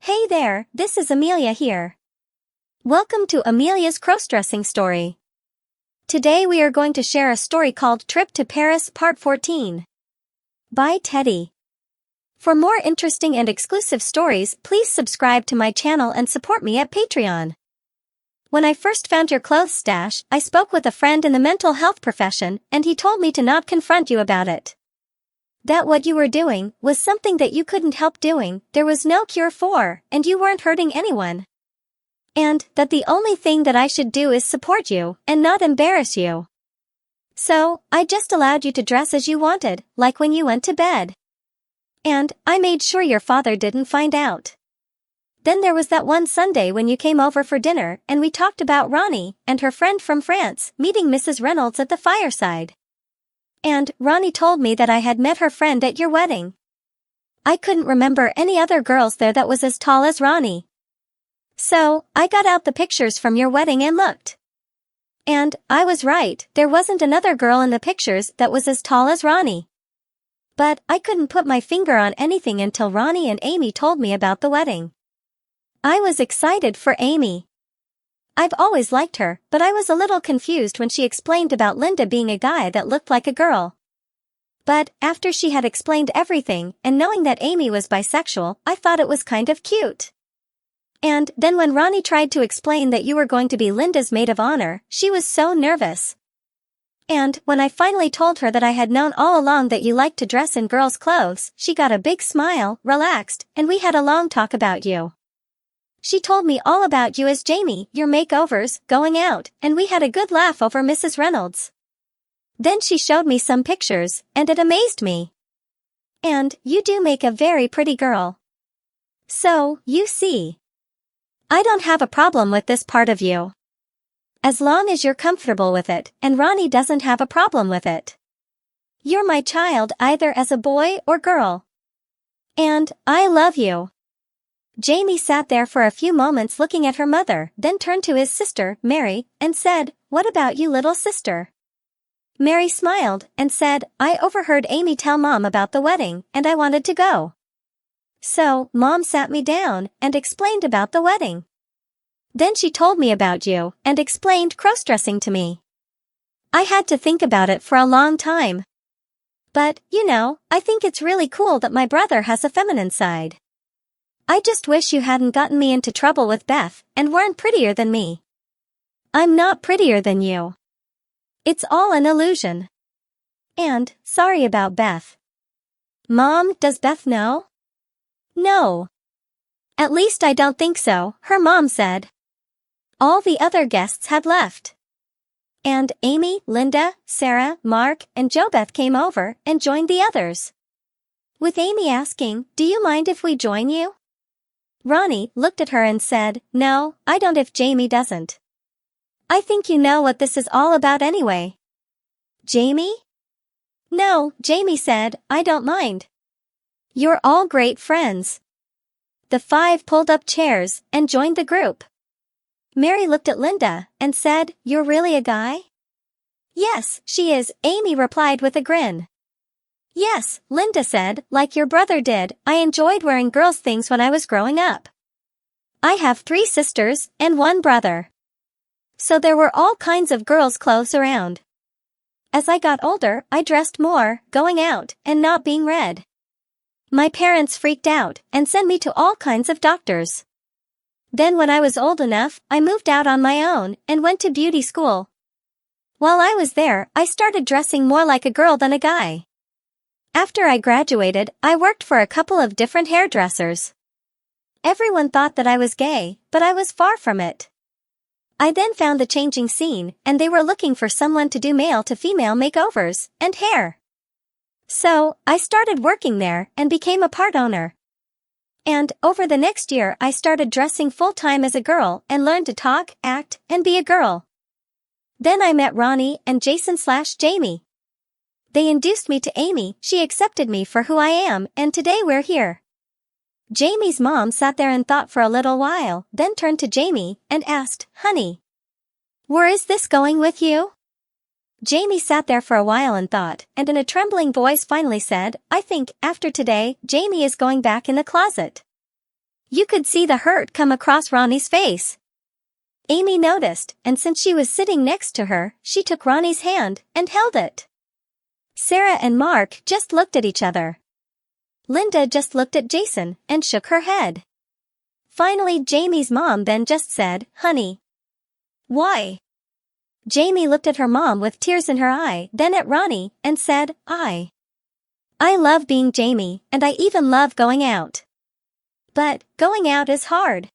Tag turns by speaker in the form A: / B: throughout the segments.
A: Hey there, this is Amelia here. Welcome to Amelia's crossdressing story. Today we are going to share a story called Trip to Paris Part 14. By Teddy. For more interesting and exclusive stories, please subscribe to my channel and support me at Patreon. When I first found your clothes stash, I spoke with a friend in the mental health profession, and he told me to not confront you about it. That what you were doing was something that you couldn't help doing, there was no cure for, and you weren't hurting anyone. And that the only thing that I should do is support you, and not embarrass you. So, I just allowed you to dress as you wanted, like when you went to bed. And I made sure your father didn't find out. Then there was that one Sunday when you came over for dinner, and we talked about Ronnie and her friend from France meeting Mrs. Reynolds at the fireside. And Ronnie told me that I had met her friend at your wedding. I couldn't remember any other girls there that was as tall as Ronnie. So, I got out the pictures from your wedding and looked. And I was right, there wasn't another girl in the pictures that was as tall as Ronnie. But I couldn't put my finger on anything until Ronnie and Amy told me about the wedding. I was excited for Amy. I've always liked her, but I was a little confused when she explained about Linda being a guy that looked like a girl. But after she had explained everything, and knowing that Amy was bisexual, I thought it was kind of cute. And then when Ronnie tried to explain that you were going to be Linda's maid of honor, she was so nervous. And when I finally told her that I had known all along that you liked to dress in girls' clothes, she got a big smile, relaxed, and we had a long talk about you. She told me all about you as Jamie, your makeovers, going out, and we had a good laugh over Mrs. Reynolds. Then she showed me some pictures, and it amazed me. And you do make a very pretty girl. So, you see. I don't have a problem with this part of you. As long as you're comfortable with it, and Ronnie doesn't have a problem with it. You're my child either as a boy or girl. And I love you. Jamie sat there for a few moments looking at her mother, then turned to his sister, Mary, and said, "What about you, little sister?" Mary smiled and said, "I overheard Amy tell Mom about the wedding, and I wanted to go. So, Mom sat me down and explained about the wedding. Then she told me about you and explained crossdressing to me. I had to think about it for a long time. But, I think it's really cool that my brother has a feminine side. I just wish you hadn't gotten me into trouble with Beth and weren't prettier than me. I'm not prettier than you. It's all an illusion. And, sorry about Beth. Mom, does Beth know?" "No. At least I don't think so," her mom said. All the other guests had left. And Amy, Linda, Sarah, Mark, and JoBeth came over and joined the others. With Amy asking, "Do you mind if we join you?" Ronnie looked at her and said, "No, I don't if Jamie doesn't. I think you know what this is all about anyway." "Jamie?" "No," Jamie said, "I don't mind. You're all great friends." The five pulled up chairs and joined the group. Mary looked at Linda and said, "You're really a guy?" "Yes, she is," Amy replied with a grin. "Yes," Linda said, "like your brother did, I enjoyed wearing girls' things when I was growing up. I have 3 sisters and 1 brother. So there were all kinds of girls' clothes around. As I got older, I dressed more, going out, and not being read. My parents freaked out and sent me to all kinds of doctors. Then when I was old enough, I moved out on my own and went to beauty school. While I was there, I started dressing more like a girl than a guy. After I graduated, I worked for a couple of different hairdressers. Everyone thought that I was gay, but I was far from it. I then found the changing scene, and they were looking for someone to do male-to-female makeovers and hair. So, I started working there and became a part owner. And over the next year I started dressing full-time as a girl and learned to talk, act, and be a girl. Then I met Ronnie and Jason/Jamie. They induced me to Amy, she accepted me for who I am, and today we're here." Jamie's mom sat there and thought for a little while, then turned to Jamie and asked, "Honey, where is this going with you?" Jamie sat there for a while and thought, and in a trembling voice finally said, "I think, after today, Jamie is going back in the closet." You could see the hurt come across Ronnie's face. Amy noticed, and since she was sitting next to her, she took Ronnie's hand and held it. Sarah and Mark just looked at each other. Linda just looked at Jason and shook her head. Finally, Jamie's mom then just said, "Honey." "Why?" Jamie looked at her mom with tears in her eye, then at Ronnie, and said, I love being Jamie, and I even love going out. But going out is hard.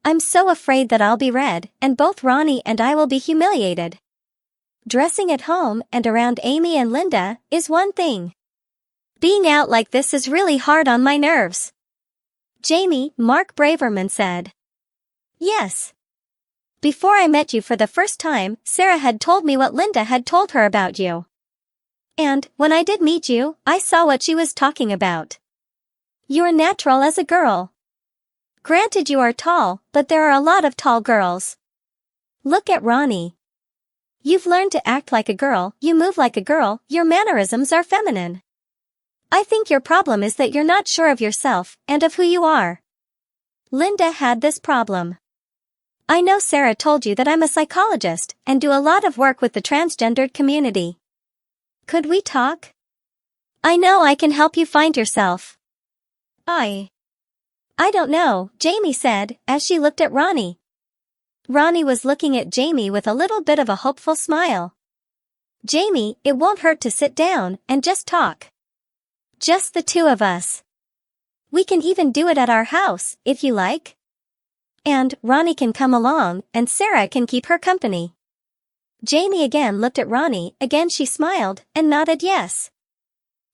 A: I'm so afraid that I'll be red, and both Ronnie and I will be humiliated. Dressing at home and around Amy and Linda is one thing. Being out like this is really hard on my nerves. Jamie, Mark Braverman said. Yes. Before I met you for the first time, Sarah had told me what Linda had told her about you. And, when I did meet you, I saw what she was talking about. You're natural as a girl. Granted you are tall, but there are a lot of tall girls. Look at Ronnie. You've learned to act like a girl, you move like a girl, your mannerisms are feminine. I think your problem is that you're not sure of yourself and of who you are. Linda had this problem. I know Sarah told you that I'm a psychologist and do a lot of work with the transgendered community. Could we talk? I know I can help you find yourself. I don't know, Jamie said, as she looked at Ronnie. Ronnie was looking at Jamie with a little bit of a hopeful smile. Jamie, it won't hurt to sit down and just talk. Just the two of us. We can even do it at our house, if you like. And Ronnie can come along, and Sarah can keep her company. Jamie again looked at Ronnie, again she smiled, and nodded yes.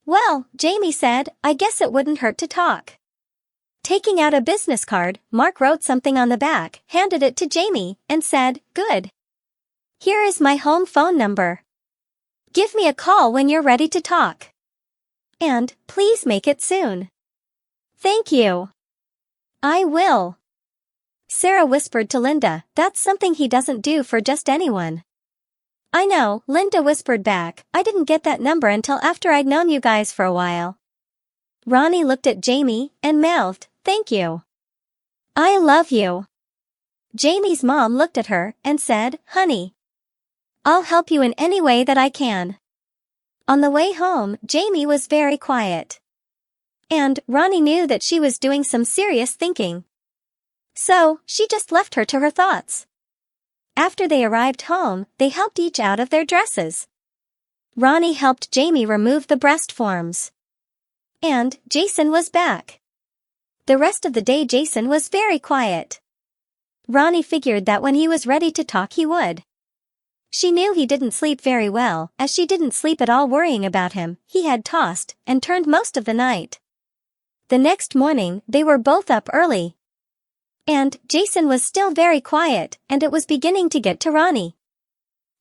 A: Well, Jamie said, I guess it wouldn't hurt to talk. Taking out a business card, Mark wrote something on the back, handed it to Jamie, and said, Good. Here is my home phone number. Give me a call when you're ready to talk. And, please make it soon. Thank you. I will. Sarah whispered to Linda, that's something he doesn't do for just anyone. I know, Linda whispered back, I didn't get that number until after I'd known you guys for a while. Ronnie looked at Jamie and mouthed, Thank you. I love you. Jamie's mom looked at her and said, Honey. I'll help you in any way that I can. On the way home, Jamie was very quiet. And Ronnie knew that she was doing some serious thinking. So, she just left her to her thoughts. After they arrived home, they helped each out of their dresses. Ronnie helped Jamie remove the breast forms. And Jason was back. The rest of the day Jason was very quiet. Ronnie figured that when he was ready to talk he would. She knew he didn't sleep very well, as she didn't sleep at all worrying about him. He had tossed and turned most of the night. The next morning, they were both up early. And Jason was still very quiet, and it was beginning to get to Ronnie.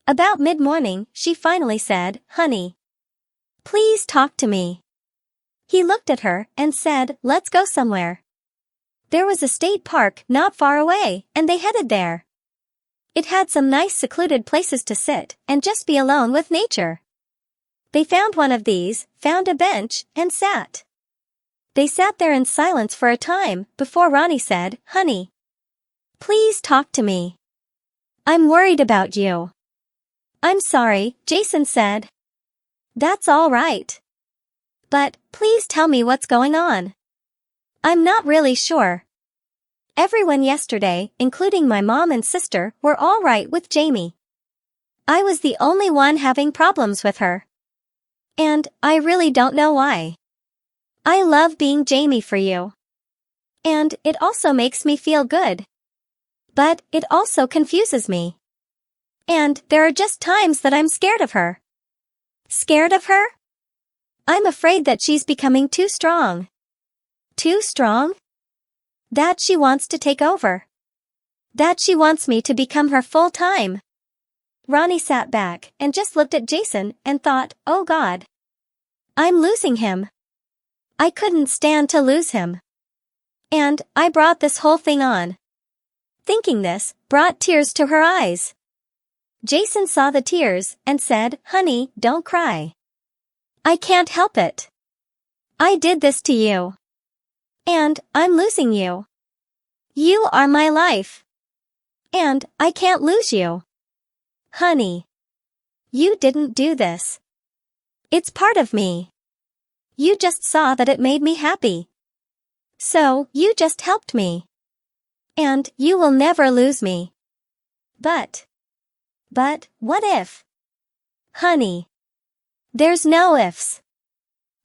A: About mid-morning, she finally said, Honey. Please talk to me. He looked at her and said, Let's go somewhere. There was a state park not far away, and they headed there. It had some nice secluded places to sit and just be alone with nature. They found one of these, found a bench, and sat. They sat there in silence for a time before Ronnie said, Honey. Please talk to me. I'm worried about you. I'm sorry, Jason said. That's all right. But, please tell me what's going on. I'm not really sure. Everyone yesterday, including my mom and sister, were all right with Jamie. I was the only one having problems with her. And, I really don't know why. I love being Jamie for you. And, it also makes me feel good. But, it also confuses me. And, there are just times that I'm scared of her. Scared of her? I'm afraid that she's becoming too strong. Too strong? That she wants to take over. That she wants me to become her full-time. Ronnie sat back and just looked at Jason and thought, oh God. I'm losing him. I couldn't stand to lose him. And I brought this whole thing on. Thinking this brought tears to her eyes. Jason saw the tears and said, Honey, don't cry. I can't help it. I did this to you. And I'm losing you. You are my life. And I can't lose you. Honey. You didn't do this. It's part of me. You just saw that it made me happy. So, you just helped me. And you will never lose me. But, what if? Honey. There's no ifs.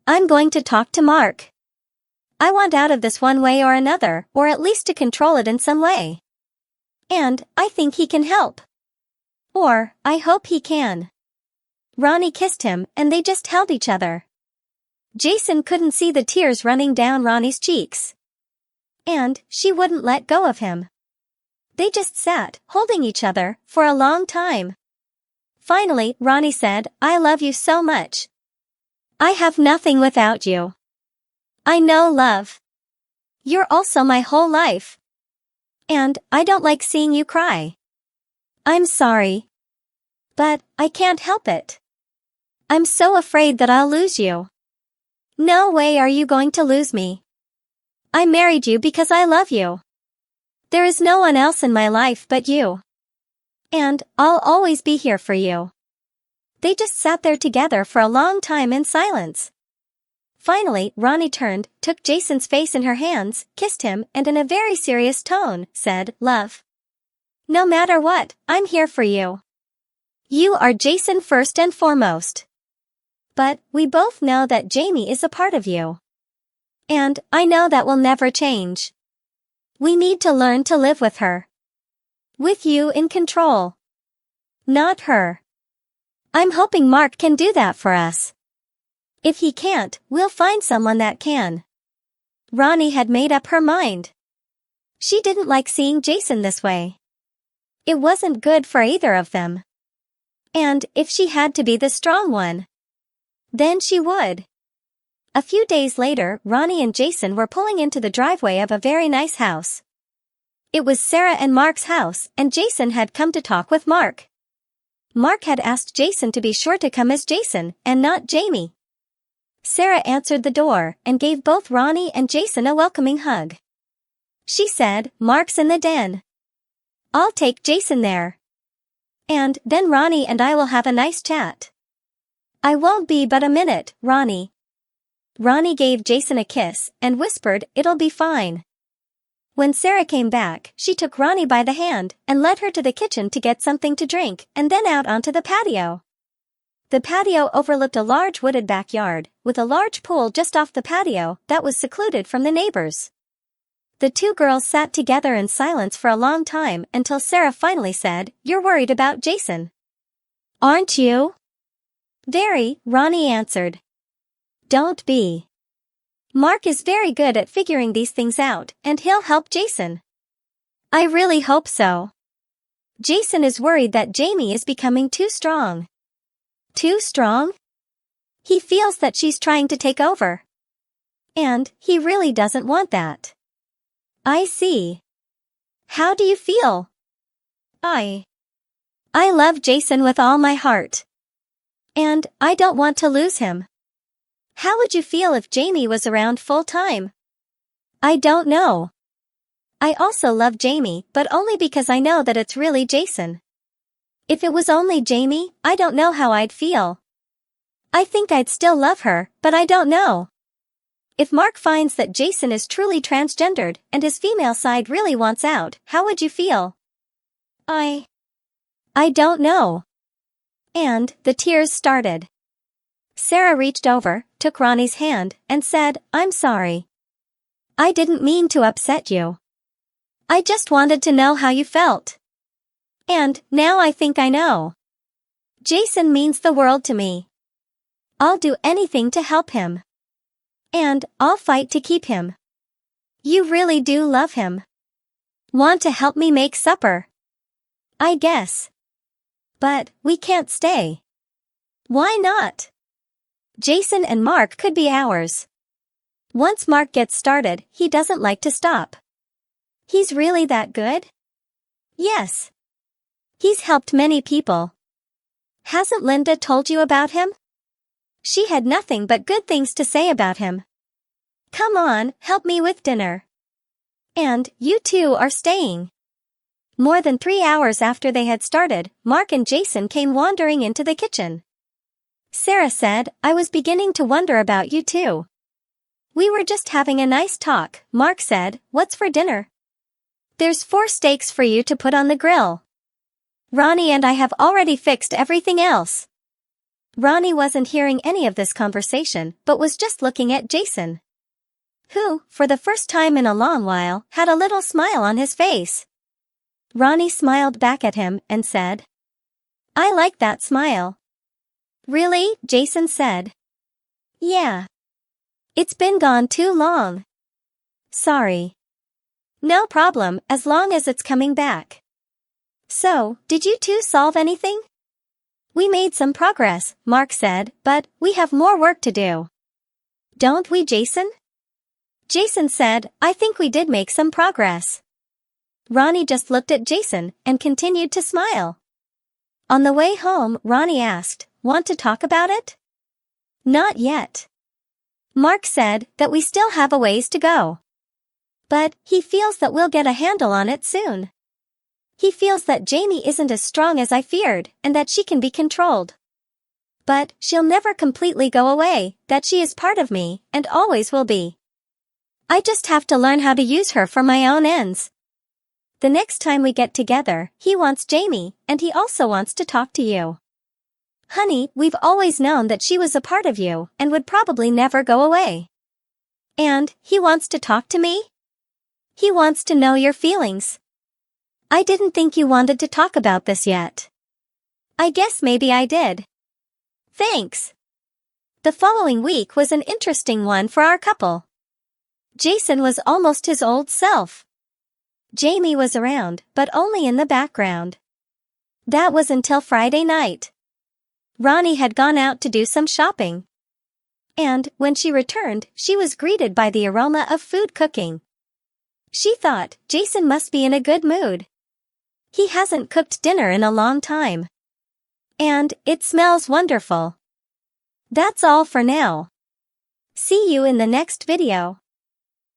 A: I'm going to talk to Mark. I want out of this one way or another, or at least to control it in some way. And I think he can help. Or, I hope he can. Ronnie kissed him and they just held each other. Jason couldn't see the tears running down Ronnie's cheeks. And she wouldn't let go of him. They just sat, holding each other, for a long time. Finally, Ronnie said, I love you so much. I have nothing without you. I know love. You're also my whole life. And I don't like seeing you cry. I'm sorry. But I can't help it. I'm so afraid that I'll lose you. No way are you going to lose me. I married you because I love you. There is no one else in my life but you. And I'll always be here for you. They just sat there together for a long time in silence. Finally, Ronnie turned, took Jason's face in her hands, kissed him, and in a very serious tone, said, Love. No matter what, I'm here for you. You are Jason first and foremost. But we both know that Jamie is a part of you. And I know that will never change. We need to learn to live with her. With you in control. Not her. I'm hoping Mark can do that for us. If he can't, we'll find someone that can. Ronnie had made up her mind. She didn't like seeing Jason this way. It wasn't good for either of them. And if she had to be the strong one, then she would. A few days later, Ronnie and Jason were pulling into the driveway of a very nice house. It was Sarah and Mark's house, and Jason had come to talk with Mark. Mark had asked Jason to be sure to come as Jason, and not Jamie. Sarah answered the door, and gave both Ronnie and Jason a welcoming hug. She said, Mark's in the den. I'll take Jason there. And then Ronnie and I will have a nice chat. I won't be but a minute, Ronnie. Ronnie gave Jason a kiss, and whispered, It'll be fine. When Sarah came back, she took Ronnie by the hand, and led her to the kitchen to get something to drink, and then out onto the patio. The patio overlooked a large wooded backyard, with a large pool just off the patio, that was secluded from the neighbors. The two girls sat together in silence for a long time until Sarah finally said, You're worried about Jason. Aren't you? Very, Ronnie answered. Don't be. Mark is very good at figuring these things out, and he'll help Jason. I really hope so. Jason is worried that Jamie is becoming too strong. Too strong? He feels that she's trying to take over. And he really doesn't want that. I see. How do you feel? I love Jason with all my heart. And I don't want to lose him. How would you feel if Jamie was around full time? I don't know. I also love Jamie, but only because I know that it's really Jason. If it was only Jamie, I don't know how I'd feel. I think I'd still love her, but I don't know. If Mark finds that Jason is truly transgendered and his female side really wants out, how would you feel? I don't know. And the tears started. Sarah reached over, took Ronnie's hand, and said, I'm sorry. I didn't mean to upset you. I just wanted to know how you felt. And now I think I know. Jason means the world to me. I'll do anything to help him. And I'll fight to keep him. You really do love him. Want to help me make supper? I guess. But we can't stay. Why not? Jason and Mark could be ours. Once Mark gets started, he doesn't like to stop. He's really that good? Yes. He's helped many people. Hasn't Linda told you about him? She had nothing but good things to say about him. Come on, help me with dinner. And you two are staying. More than 3 hours after they had started, Mark and Jason came wandering into the kitchen. Sarah said, I was beginning to wonder about you too. We were just having a nice talk, Mark said, what's for dinner? There's 4 steaks for you to put on the grill. Ronnie and I have already fixed everything else. Ronnie wasn't hearing any of this conversation, but was just looking at Jason, who, for the first time in a long while, had a little smile on his face. Ronnie smiled back at him and said, I like that smile. Really? Jason said. Yeah. It's been gone too long. Sorry. No problem, as long as it's coming back. So, did you two solve anything? We made some progress, Mark said, but we have more work to do. Don't we, Jason? Jason said, I think we did make some progress. Ronnie just looked at Jason and continued to smile. On the way home, Ronnie asked, want to talk about it? Not yet. Mark said that we still have a ways to go. But he feels that we'll get a handle on it soon. He feels that Jamie isn't as strong as I feared and that she can be controlled. But she'll never completely go away, that she is part of me and always will be. I just have to learn how to use her for my own ends. The next time we get together, he wants Jamie, and he also wants to talk to you. Honey, we've always known that she was a part of you and would probably never go away. And he wants to talk to me? He wants to know your feelings. I didn't think you wanted to talk about this yet. I guess maybe I did. Thanks. The following week was an interesting one for our couple. Jason was almost his old self. Jamie was around, but only in the background. That was until Friday night. Ronnie had gone out to do some shopping. And, when she returned, she was greeted by the aroma of food cooking. She thought, Jason must be in a good mood. He hasn't cooked dinner in a long time. And, it smells wonderful. That's all for now. See you in the next video.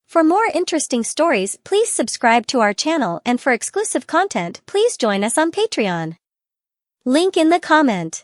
A: For more interesting stories, please subscribe to our channel, and for exclusive content, please join us on Patreon. Link in the comment.